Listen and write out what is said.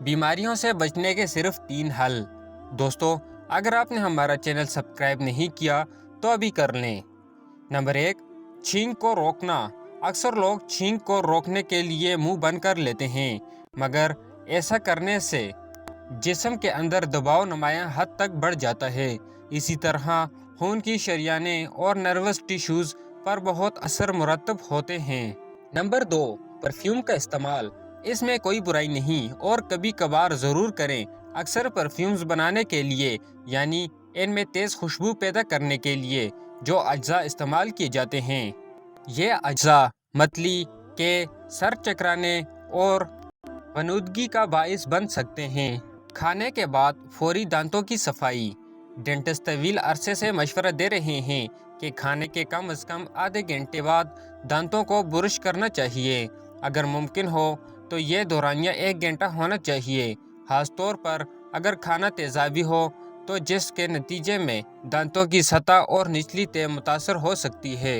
بیماریوں سے بچنے کے صرف 3 حل۔ دوستو، اگر آپ نے ہمارا چینل سبسکرائب نہیں کیا تو ابھی کر لیں۔ نمبر 1، چھینک کو روکنا۔ اکثر لوگ چھینک کو روکنے کے لیے منہ بند کر لیتے ہیں، مگر ایسا کرنے سے جسم کے اندر دباؤ نمایاں حد تک بڑھ جاتا ہے۔ اسی طرح خون کی شریانیں اور نروس ٹیشوز پر بہت اثر مرتب ہوتے ہیں۔ نمبر 2، پرفیوم کا استعمال۔ اس میں کوئی برائی نہیں اور کبھی کبھار ضرور کریں۔ اکثر پرفیومز بنانے کے لیے، یعنی ان میں تیز خوشبو پیدا کرنے کے لیے جو اجزاء استعمال کیے جاتے ہیں، یہ اجزاء متلی کے سر چکرانے اور غنودگی کا باعث بن سکتے ہیں۔ کھانے کے بعد فوری دانتوں کی صفائی۔ ڈینٹسٹ طویل عرصے سے مشورہ دے رہے ہیں کہ کھانے کے کم از کم آدھے گھنٹے بعد دانتوں کو برش کرنا چاہیے۔ اگر ممکن ہو تو یہ دورانیہ 1 گھنٹہ ہونا چاہیے، خاص طور پر اگر کھانا تیزابی ہو تو جس کے نتیجے میں دانتوں کی سطح اور نچلی تہہ متاثر ہو سکتی ہے۔